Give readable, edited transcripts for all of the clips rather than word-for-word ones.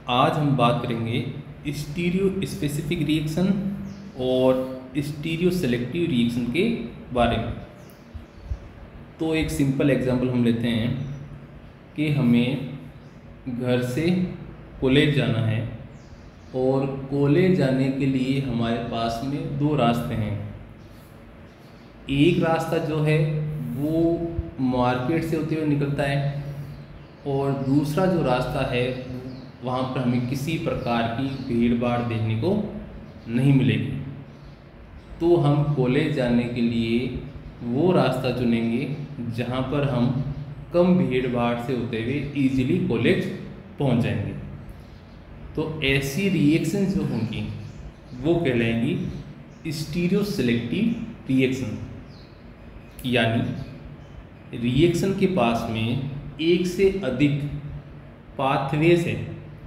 आज हम बात करेंगे स्टीरियो स्पेसिफिक रिएक्शन और स्टीरियो सेलेक्टिव रिएक्शन के बारे में। तो एक सिंपल एग्जांपल हम लेते हैं कि हमें घर से कॉलेज जाना है और कॉलेज जाने के लिए हमारे पास में दो रास्ते हैं। एक रास्ता जो है वो मार्केट से होते हुए निकलता है और दूसरा जो रास्ता है वहाँ पर हमें किसी प्रकार की भीड़ भाड़ देखने को नहीं मिलेगी। तो हम कॉलेज जाने के लिए वो रास्ता चुनेंगे जहाँ पर हम कम भीड़ भाड़ से होते हुए इजीली कॉलेज पहुँच जाएंगे। तो ऐसी रिएक्शन जो होंगी वो कहलाएंगी स्टीरियो सेलेक्टिव रिएक्शन, यानी रिएक्शन के पास में एक से अधिक पाथवेज है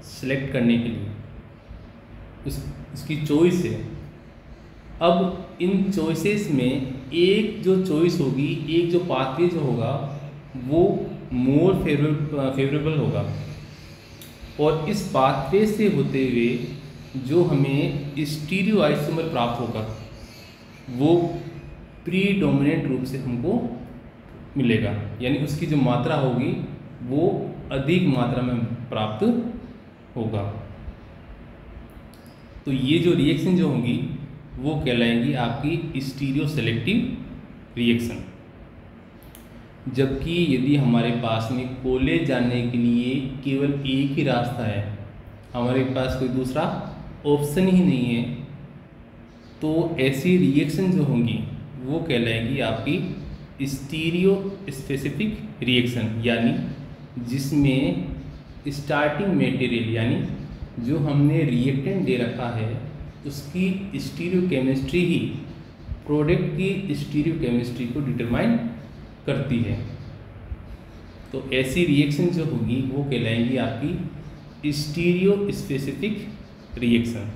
सेलेक्ट करने के लिए, उसकी चॉइस है। अब इन चॉइसेस में एक जो चॉइस होगी, एक जो पाथवे जो होगा वो मोर फेवरेबल होगा और इस पाथवे से होते हुए जो हमें स्टीरियो आइसोमर प्राप्त होगा वो प्रीडोमिनेंट रूप से हमको मिलेगा, यानी उसकी जो मात्रा होगी वो अधिक मात्रा में प्राप्त होगा। तो ये जो रिएक्शन जो होंगी वो कहलाएंगी आपकी स्टीरियो सेलेक्टिव रिएक्शन। जबकि यदि हमारे पास में कॉलेज जाने के लिए केवल एक ही रास्ता है, हमारे पास कोई दूसरा ऑप्शन ही नहीं है, तो ऐसी रिएक्शन जो होंगी वो कहलाएंगी आपकी स्टीरियो स्पेसिफिक रिएक्शन, यानी जिसमें स्टार्टिंग मटेरियल यानी जो हमने रिएक्टेंट दे रखा है उसकी स्टीरियो केमिस्ट्री ही प्रोडक्ट की स्टीरियो केमिस्ट्री को डिटरमाइन करती है। तो ऐसी रिएक्शन जो होगी वो कहलाएंगी आपकी स्टीरियो स्पेसिफिक रिएक्शन।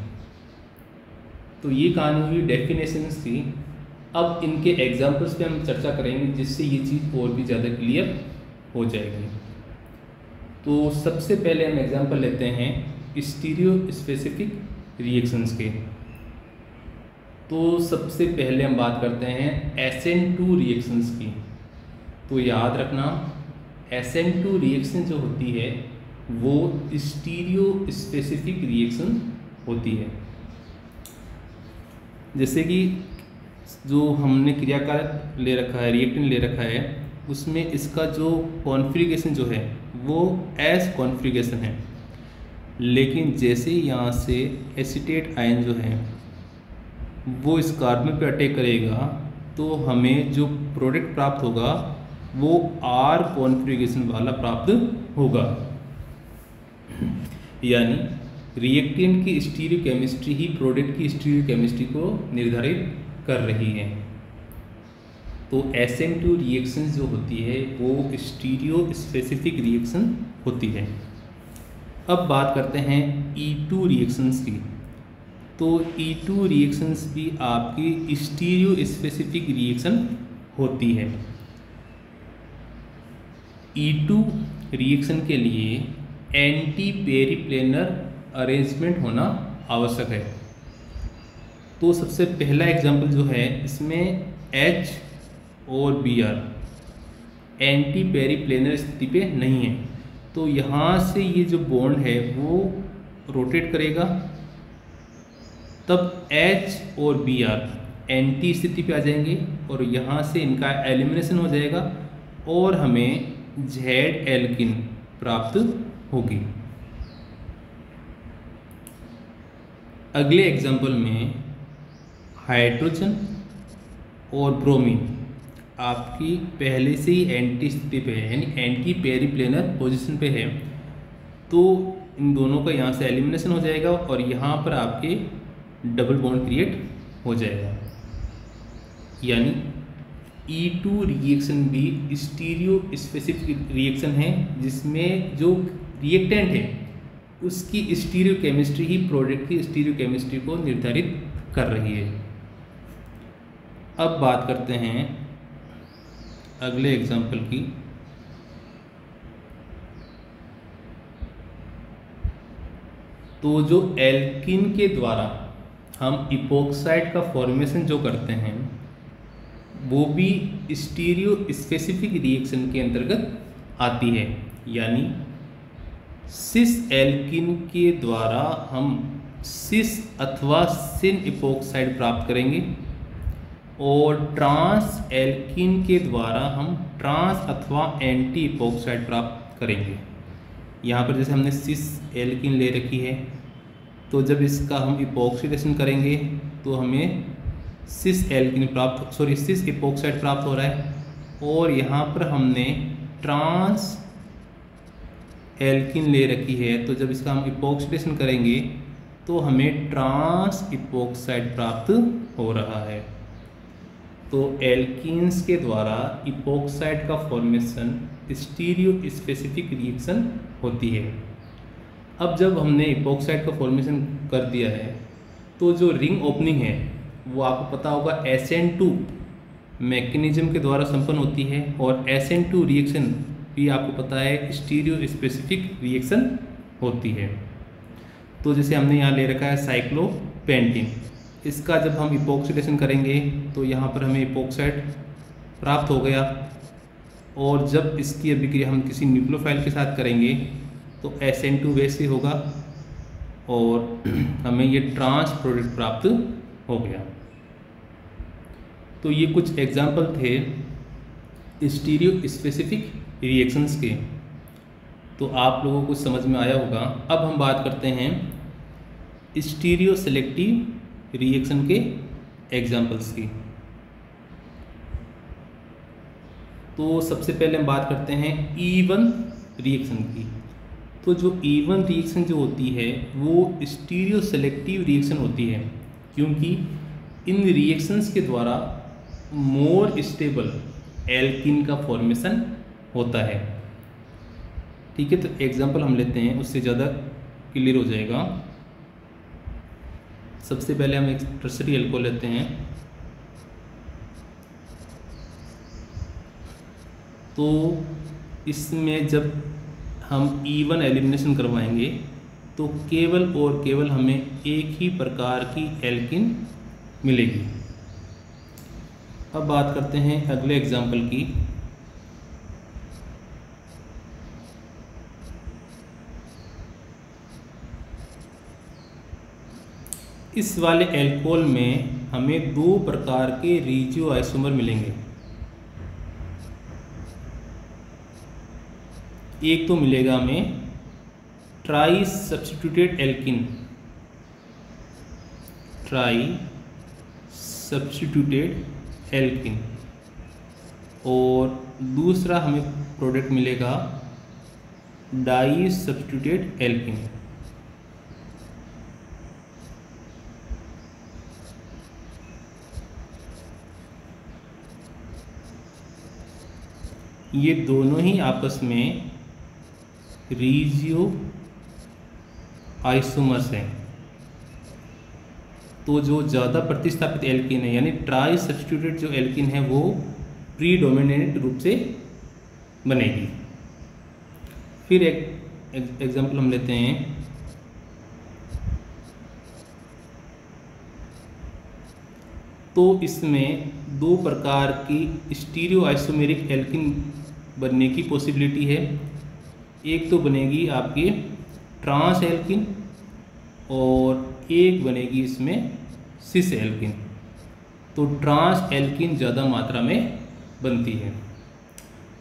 तो ये कहानी हुई डेफिनेशंस की। अब इनके एग्जांपल्स पे हम चर्चा करेंगे जिससे ये चीज़ और भी ज़्यादा क्लियर हो जाएगी। तो सबसे पहले हम एग्जांपल लेते हैं स्टीरियो स्पेसिफिक रिएक्शंस के। तो सबसे पहले हम बात करते हैं SN2 रिएक्शंस की। तो याद रखना SN2 रिएक्शन जो होती है वो स्टीरियो स्पेसिफिक रिएक्शन होती है। जैसे कि जो हमने क्रियाकारक ले रखा है, रिएक्टेंट ले रखा है, उसमें इसका जो कॉन्फ़िगरेशन जो है वो एस कॉन्फ़िगरेशन है, लेकिन जैसे ही यहाँ से एसीटेट आयन जो है वो इस कार्बन पे अटैक करेगा तो हमें जो प्रोडक्ट प्राप्त होगा वो आर कॉन्फ़िगरेशन वाला प्राप्त होगा। यानी रिएक्टेंट की स्टीरियो केमिस्ट्री ही प्रोडक्ट की स्टीरियो केमिस्ट्री को निर्धारित कर रही है। तो SN2 रिएक्शन जो होती है वो स्टीरियो स्पेसिफिक रिएक्शन होती है। अब बात करते हैं E2 रिएक्शंस की। तो E2 रिएक्शंस भी आपकी स्टीरियो स्पेसिफिक रिएक्शन होती है। E2 रिएक्शन के लिए एंटी पेरिप्लेनर अरेंजमेंट होना आवश्यक है। तो सबसे पहला एग्जांपल जो है इसमें H और Br एंटी पेरिप्लेनर स्थिति पे नहीं है, तो यहाँ से ये जो बॉन्ड है वो रोटेट करेगा, तब H और Br एंटी स्थिति पे आ जाएंगे और यहाँ से इनका एलिमिनेशन हो जाएगा और हमें Z एल्किन प्राप्त होगी। अगले एग्जांपल में हाइड्रोजन और ब्रोमीन आपकी पहले से ही एंटी स्थिति पे है, यानी एंटी पेरिप्लेनर पोजीशन पे है, तो इन दोनों का यहाँ से एलिमिनेशन हो जाएगा और यहाँ पर आपके डबल बॉन्ड क्रिएट हो जाएगा। यानी E2 रिएक्शन भी स्टीरियो स्पेसिफिक रिएक्शन है जिसमें जो रिएक्टेंट है उसकी स्टीरियो केमिस्ट्री ही प्रोडक्ट की स्टीरियो केमिस्ट्री को निर्धारित कर रही है। अब बात करते हैं अगले एग्जाम्पल की। तो जो एल्किन के द्वारा हम इपोक्साइड का फॉर्मेशन जो करते हैं वो भी स्टीरियो स्पेसिफिक रिएक्शन के अंतर्गत आती है, यानी सिस एल्किन के द्वारा हम सिस अथवा सिन इपोक्साइड प्राप्त करेंगे और ट्रांस एल्किन के द्वारा हम ट्रांस अथवा एंटी इपोक्साइड प्राप्त करेंगे। यहाँ पर जैसे हमने सिस एल्किन ले रखी है, तो जब इसका हम इपोक्सिडेशन करेंगे तो हमें सिस इपोक्साइड प्राप्त हो रहा है, और यहाँ पर हमने ट्रांस एल्किन ले रखी है, तो जब इसका हम इपोक्सिडेशन करेंगे तो हमें ट्रांस इपोक्साइड प्राप्त हो रहा है। तो एल्कीन्स के द्वारा इपोक्साइड का फॉर्मेशन स्टीरियो स्पेसिफिक रिएक्शन होती है। अब जब हमने इपोक्साइड का फॉर्मेशन कर दिया है तो जो रिंग ओपनिंग है वो आपको पता होगा SN2 मैकेनिज्म के द्वारा संपन्न होती है, और SN2 रिएक्शन भी आपको पता है स्टीरियो स्पेसिफिक रिएक्शन होती है। तो जैसे हमने यहाँ ले रखा है साइक्लोपेंटीन, इसका जब हम इपोक्सिडेशन करेंगे तो यहाँ पर हमें इपोक्साइड प्राप्त हो गया, और जब इसकी अभिक्रिया हम किसी न्यूक्लियोफाइल के साथ करेंगे तो SN2 वैसे होगा और हमें ये ट्रांस प्रोडक्ट प्राप्त हो गया। तो ये कुछ एग्जाम्पल थे स्टीरियो स्पेसिफिक रिएक्शंस के, तो आप लोगों को समझ में आया होगा। अब हम बात करते हैं स्टीरियो सेलेक्टिव रिएक्शन के एग्जाम्पल्स की। तो सबसे पहले हम बात करते हैं E1 रिएक्शन की। तो जो E1 रिएक्शन जो होती है वो स्टीरियो सेलेक्टिव रिएक्शन होती है, क्योंकि इन रिएक्शंस के द्वारा मोर स्टेबल एल्किन का फॉर्मेशन होता है। ठीक है, तो एग्जांपल हम लेते हैं, उससे ज़्यादा क्लियर हो जाएगा। सबसे पहले हम एक टर्सरी एल्कोहल लेते हैं। तो इसमें जब हम E1 एलिमिनेशन करवाएंगे तो केवल और केवल हमें एक ही प्रकार की एल्किन मिलेगी। अब बात करते हैं अगले एग्जाम्पल की। इस वाले एल्कोहल में हमें दो प्रकार के रिजियो आइसोमर मिलेंगे। एक तो मिलेगा हमें ट्राई सब्स्टिट्यूटेड एल्किन, और दूसरा हमें प्रोडक्ट मिलेगा डाई सब्स्टिट्यूटेड एल्किन। ये दोनों ही आपस में रिजियो आइसोमर्स हैं। तो जो ज़्यादा प्रतिस्थापित एल्किन है यानी ट्राई सब्स्टिट्यूटेड जो एल्किन है वो प्रीडोमिनेंट रूप से बनेगी। फिर एक एग्जांपल हम लेते हैं। तो इसमें दो प्रकार की स्टीरियो आइसोमेरिक एल्किन बनने की पॉसिबिलिटी है। एक तो बनेगी आपकी ट्रांस एल्किन और एक बनेगी इसमें सिस एल्किन। तो ट्रांस एल्किन ज़्यादा मात्रा में बनती है।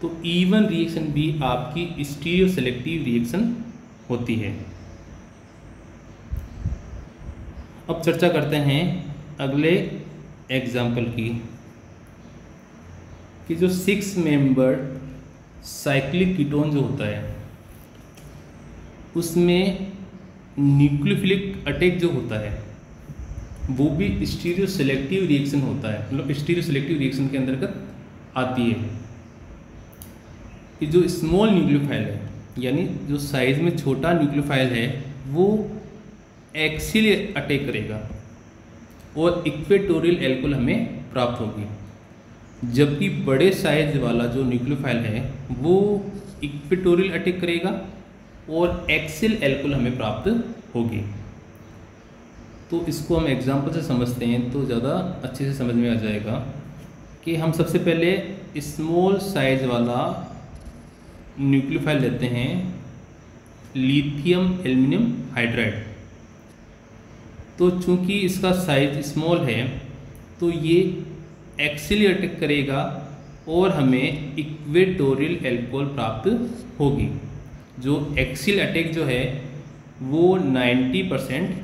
तो E1 रिएक्शन भी आपकी स्टीरियो सेलेक्टिव रिएक्शन होती है। अब चर्चा करते हैं अगले एग्जाम्पल की कि जो 6 मेंबर्ड साइक्लिक कीटोन जो होता है उसमें न्यूक्लियोफिलिक अटैक जो होता है वो भी स्टीरियो सेलेक्टिव रिएक्शन होता है, मतलब स्टीरियो सेलेक्टिव रिएक्शन के अंतर्गत आती है। कि जो स्मॉल न्यूक्लियोफाइल है यानी जो साइज में छोटा न्यूक्लियोफाइल है वो एक्सियल अटैक करेगा और इक्वेटोरियल एल्कोहल हमें प्राप्त होगी, जबकि बड़े साइज वाला जो न्यूक्लियोफाइल है वो इक्वेटोरियल अटैक करेगा और एक्सियल एल्कोहल हमें प्राप्त होगी। तो इसको हम एग्जांपल से समझते हैं तो ज़्यादा अच्छे से समझ में आ जाएगा कि हम सबसे पहले स्मॉल साइज वाला न्यूक्लियोफाइल लेते हैं, लिथियम एल्युमिनियम हाइड्राइड। तो चूंकि इसका साइज स्मॉल है तो ये एक्सियली अटैक करेगा और हमें इक्वेटोरियल एल्कोहल प्राप्त होगी। जो एक्सियल अटैक जो है वो 90%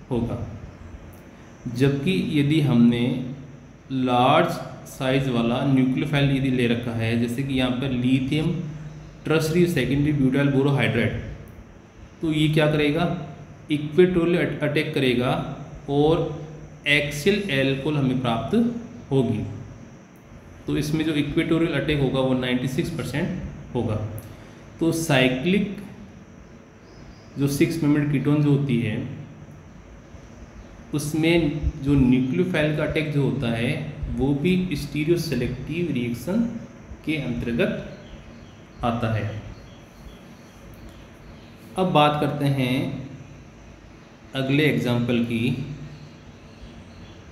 होगा। जबकि यदि हमने लार्ज साइज वाला न्यूक्लियोफाइल यदि ले रखा है, जैसे कि यहाँ पर lithium tertiary secondary butyl borohydride, तो ये क्या करेगा, इक्वेटोरियल अटैक करेगा और एक्सियल एल्कोहल हमें प्राप्त होगी। तो इसमें जो इक्वेटोरियल अटैक होगा वो 96% होगा। तो साइक्लिक जो 6 मेंबर्ड कीटोन जो होती है उसमें जो न्यूक्लियोफाइल का अटैक जो होता है वो भी स्टीरियो सेलेक्टिव रिएक्शन के अंतर्गत आता है। अब बात करते हैं अगले एग्जाम्पल की।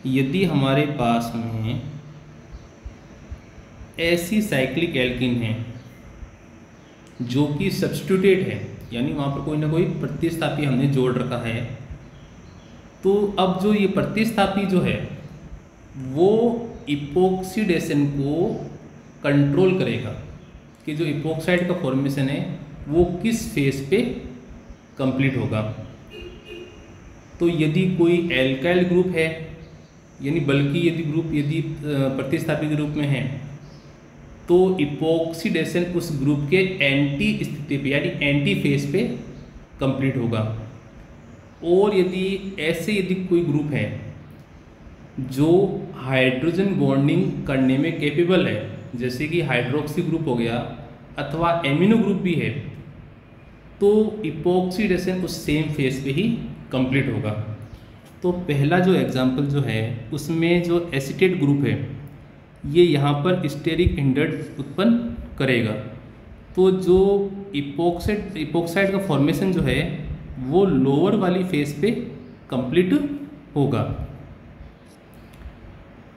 यदि हमारे पास में ऐसी साइक्लिक एल्कीन है जो कि सब्स्टिट्यूटेड है, यानी वहाँ पर कोई ना कोई प्रतिस्थापी हमने जोड़ रखा है, तो अब जो ये प्रतिस्थापी जो है वो इपोक्सीडेशन को कंट्रोल करेगा कि जो इपोक्साइड का फॉर्मेशन है वो किस फेज पे कंप्लीट होगा। तो यदि कोई एल्काइल ग्रुप है, यानी बल्कि यदि ग्रुप यदि प्रतिस्थापी के रूप में है, तो इपोक्सीडेशन उस ग्रुप के एंटी स्थिति पे यानी एंटी फेज पे कंप्लीट होगा। और यदि ऐसे यदि कोई ग्रुप है जो हाइड्रोजन बॉन्डिंग करने में कैपेबल है, जैसे कि हाइड्रोक्सी ग्रुप हो गया अथवा एमिनो ग्रुप भी है, तो इपोक्सीडेशन उस सेम फेज पे ही कंप्लीट होगा। तो पहला जो एग्जांपल जो है उसमें जो एसीटेट ग्रुप है ये यहाँ पर स्टेरिक हिंड्रेड उत्पन्न करेगा। तो जो इपोक्साइड का फॉर्मेशन जो है वो लोअर वाली फेज पे कंप्लीट होगा।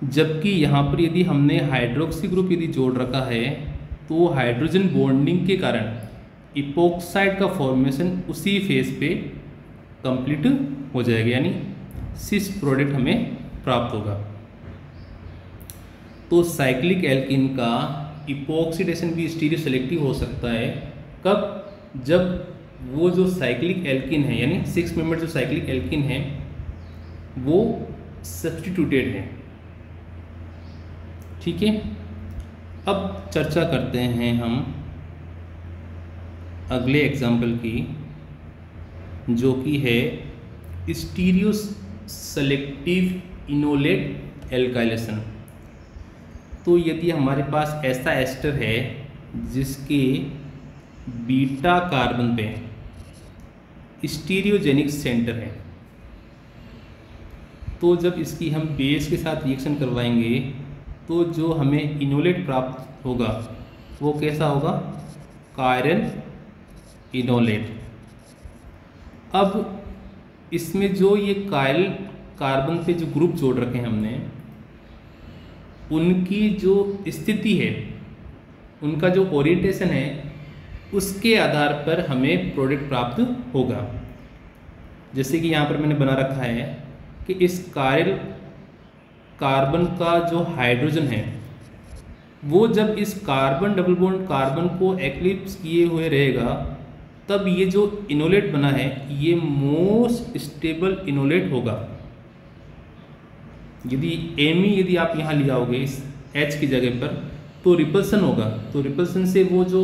जबकि यहाँ पर यदि हमने हाइड्रोक्सी ग्रुप यदि जोड़ रखा है तो हाइड्रोजन बॉन्डिंग के कारण इपोक्साइड का फॉर्मेशन उसी फेज पे कंप्लीट हो जाएगा, यानी सिस प्रोडक्ट हमें प्राप्त होगा। तो साइक्लिक एल्कीन का इपोक्सीडेशन भी स्टीरियो सेलेक्टिव हो सकता है। कब? जब वो जो साइक्लिक एल्कीन है यानी 6 मेंबर जो साइक्लिक एल्कीन है वो सब्स्टिट्यूटेड है। ठीक है, अब चर्चा करते हैं हम अगले एग्जाम्पल की, जो कि है स्टीरियो सेलेक्टिव इनोलेट एल्काइलेशन। तो यदि हमारे पास ऐसा एस्टर है जिसके बीटा कार्बन पे स्टीरियोजेनिक सेंटर है, तो जब इसकी हम बेस के साथ रिएक्शन करवाएंगे तो जो हमें इनोलेट प्राप्त होगा वो कैसा होगा, कायरल इनोलेट। अब इसमें जो ये कायरल कार्बन पे जो ग्रुप जोड़ रखे हैं हमने, उनकी जो स्थिति है, उनका जो ओरिएंटेशन है, उसके आधार पर हमें प्रोडक्ट प्राप्त होगा। जैसे कि यहाँ पर मैंने बना रखा है कि इस कायरल कार्बन का जो हाइड्रोजन है वो जब इस कार्बन डबल बॉन्ड कार्बन को एक्लिप्स किए हुए रहेगा तब ये जो इनोलेट बना है ये मोस्ट स्टेबल इनोलेट होगा। यदि एमी यदि आप यहाँ ले आओगे इस H की जगह पर तो रिपल्सन होगा, तो रिपल्सन से वो जो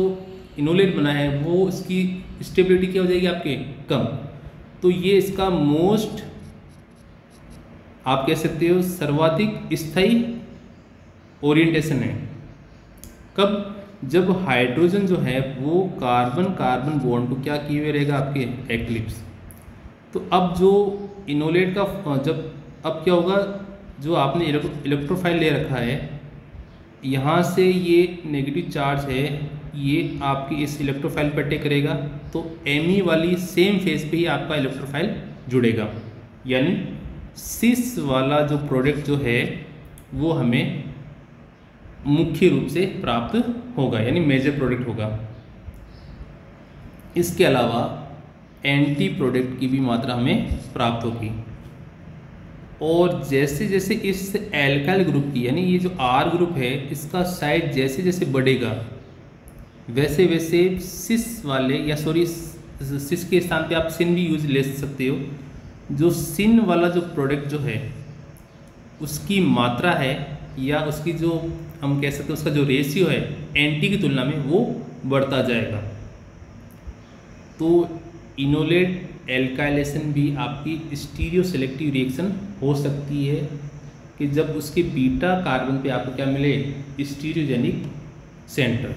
इनोलेट बना है वो इसकी स्टेबिलिटी क्या हो जाएगी आपके कम। तो ये इसका मोस्ट आप कह सकते हो सर्वाधिक स्थायी ओरिएंटेशन है। कब? जब हाइड्रोजन जो है वो कार्बन कार्बन बॉन्ड को क्या किए हुए रहेगा आपके एक्लिप्स। तो अब जो इनोलेट का जब अब क्या होगा, जो आपने इलेक्ट्रोफाइल ले रखा है यहाँ से ये नेगेटिव चार्ज है ये आपकी इस इलेक्ट्रोफाइल पर अटैक करेगा तो Me वाली सेम फेस पे ही आपका इलेक्ट्रोफाइल जुड़ेगा, यानी सिस वाला जो प्रोडक्ट जो है वो हमें मुख्य रूप से प्राप्त होगा, यानी मेजर प्रोडक्ट होगा। इसके अलावा एंटी प्रोडक्ट की भी मात्रा हमें प्राप्त होगी। और जैसे जैसे इस एल्काइल ग्रुप की, यानी ये जो R ग्रुप है, इसका साइज जैसे जैसे बढ़ेगा वैसे वैसे सिस वाले, या सॉरी सिस के स्थान पे आप सिन भी यूज ले सकते हो, जो सिन वाला जो प्रोडक्ट जो है उसकी मात्रा है, या उसकी जो हम कह सकते हैं उसका जो रेशियो है एंटी की तुलना में वो बढ़ता जाएगा। तो इनोलेट एल्काइलेशन भी आपकी स्टीरियो सेलेक्टिव रिएक्शन हो सकती है कि जब उसके बीटा कार्बन पे आपको क्या मिले, स्टीरियोजेनिक सेंटर।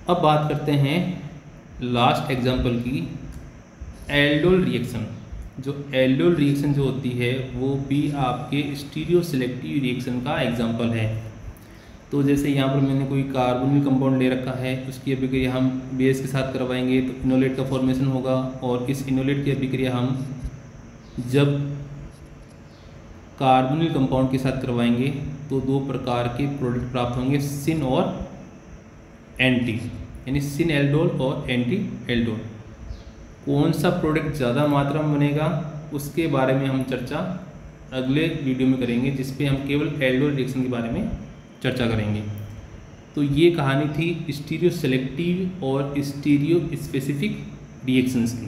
अब बात करते हैं लास्ट एग्जांपल की, एल्डोल रिएक्शन। जो एल्डोल रिएक्शन जो होती है वो भी आपके स्टीरियो सेलेक्टिव रिएक्शन का एग्जांपल है। तो जैसे यहाँ पर मैंने कोई कार्बोनिल कंपाउंड ले रखा है, उसकी अभिक्रिया हम बेस के साथ करवाएंगे तो इनोलेट का फॉर्मेशन होगा, और इस इनोलेट की अभिक्रिया हम जब कार्बोनिल कंपाउंड के साथ करवाएंगे तो दो प्रकार के प्रोडक्ट प्राप्त होंगे, सिन और एंटी, यानी सिन एल्डोल और एंटी एल्डोल। कौन सा प्रोडक्ट ज़्यादा मात्रा में बनेगा उसके बारे में हम चर्चा अगले वीडियो में करेंगे, जिस पे हम केवल एल्डोल रिएक्शन के बारे में चर्चा करेंगे। तो ये कहानी थी स्टीरियो सेलेक्टिव और स्टीरियो स्पेसिफिक रिएक्शंस की।